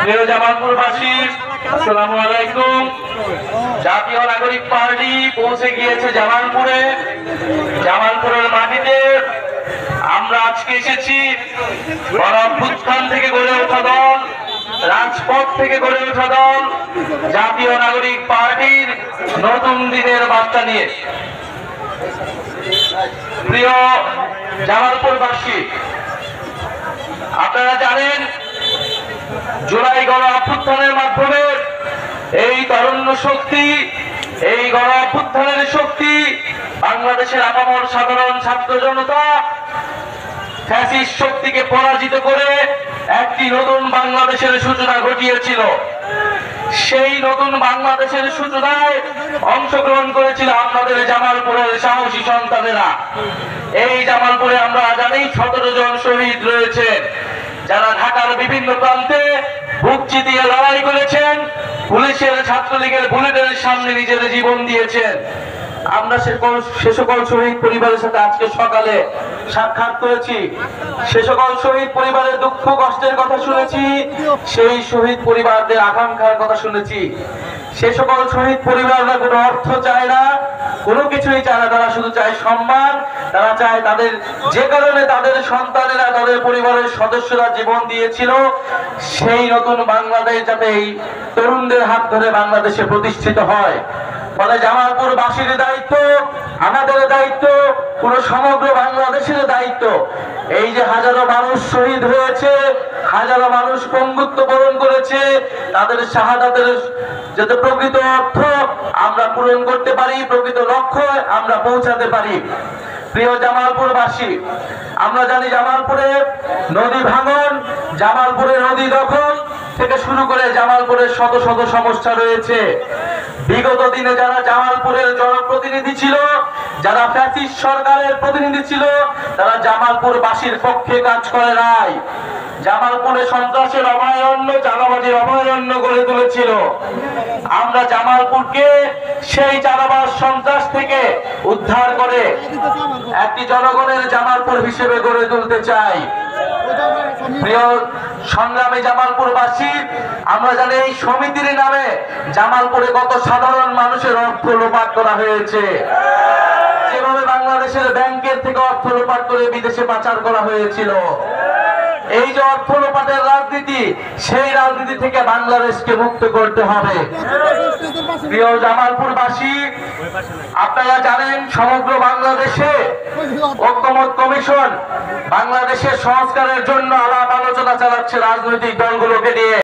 প্রিয় জামালপুরবাসী, আসসালামু আলাইকুম। জাতীয় নাগরিক পার্টি পৌঁছে গিয়েছে জামালপুরে। জামালপুরের মাটিতে আমরা আজকে এসেছি গণ-অভ্যুত্থান থেকে গড়ে ওঠা দল, রাজপথ থেকে গড়ে ওঠা দল জাতীয় নাগরিক পার্টির নতুন দিনের বার্তা নিয়ে। প্রিয় জামালপুরবাসী, আপনারা জানেন জুলাই গণ-অভ্যুত্থানের মাধ্যমে এই তরুণ শক্তি, এই গণ-অভ্যুত্থানের শক্তি বাংলাদেশের আপামর সাধারণ ছাত্র জনতা ফ্যাসিস্ট শক্তিকে পরাজিত করে একটি নতুন বাংলাদেশের সূচনা ঘটিয়েছিল। সেই নতুন বাংলাদেশের সূচনায় অংশগ্রহণ করেছিল আপনাদের জামালপুরের সাহসী সন্তানেরা। এই জামালপুরে আমরা জানি 17 জন শহীদ রয়েছেন, যারা ঢাকার বিভিন্ন প্রান্তে বুক চিতিয়ে লড়াই করেছেন, পুলিশের ছাত্রলীগের বুলেটের সামনে নিজের জীবন দিয়েছেন। আমরা সে সকল শহীদ পরিবারের সাথে আজকে সকালে সাক্ষাৎ করেছি। সে সকল শহীদ পরিবারের দুঃখ কষ্টের কথা শুনেছি, সেই শহীদ পরিবারদের আকাঙ্ক্ষার কথা শুনেছি। সে সকল শহীদ পরিবাররা কোনো অর্থ চায় না, কোনো কিছুই চায় না, তারা শুধু চায় সম্মান। তারা চায় তাদের যে কারণে তাদের সন্তানেরা, তাদের পরিবারের সদস্যরা জীবন দিয়েছিল, সেই নতুন বাংলাদেশ যাতে এই তরুণদের হাত ধরে বাংলাদেশে প্রতিষ্ঠিত হয়। ফলে জামালপুরবাসীর দায়িত্ব, আমাদের দায়িত্ব, পুরো সমগ্র বাংলাদেশের দায়িত্ব। এই যে হাজারো মানুষ শহীদ হয়েছে, হাজারো মানুষ পঙ্গুত্ব বরণ করেছে, তাদের শাহাদাতের যাতে প্রকৃত অর্থ আমরা পূরণ করতে পারি, প্রকৃত লক্ষ্য আমরা পৌঁছাতে পারি। প্রিয় জামালপুরবাসী, আমরা জানি জামালপুরে নদী ভাঙন, জামালপুরে নদী দখল থেকে শুরু করে জামালপুরের শত শত সমস্যা রয়েছে। বিগত দিনে যারা জামালপুরের জনপ্রতিনিধি ছিল, যারা ফ্যাসিস্ট সরকারের প্রতিনিধি ছিল, তারা জামালপুরবাসীর পক্ষে কাজ করে নাই। জামালপুরে সন্ত্রাসের অভয়ারণ্য, চাঁদাবাজির অভয়ারণ্য গড়ে তুলেছিল। আমরা জামালপুরকে সেই চাঁদাবাজ সন্ত্রাস থেকে উদ্ধার করে একটি জনগণের জামালপুর হিসেবে গড়ে তুলতে চাই। প্রিয় সংগ্রামী জামালপুরবাসী, আমরা জানি এই সমিতির নামে জামালপুরে কত সাধারণ মানুষের অর্থ লোপাট করা হয়েছে। যেভাবে বাংলাদেশের ব্যাংকের থেকে অর্থ লোপাট করে বিদেশে পাচার করা হয়েছিল। এই যে অর্থ লোপাটের রাজনীতি, সেই রাজনীতি থেকে বাংলাদেশকে মুক্ত করতে হবে। প্রিয় জামালপুরবাসী, আপনারা জানেন সমগ্র বাংলাদেশে ঐক্যমত্য কমিশন বাংলাদেশের সংস্কারের জন্য আলাপ আলোচনা চালাচ্ছে রাজনৈতিক দলগুলোকে নিয়ে।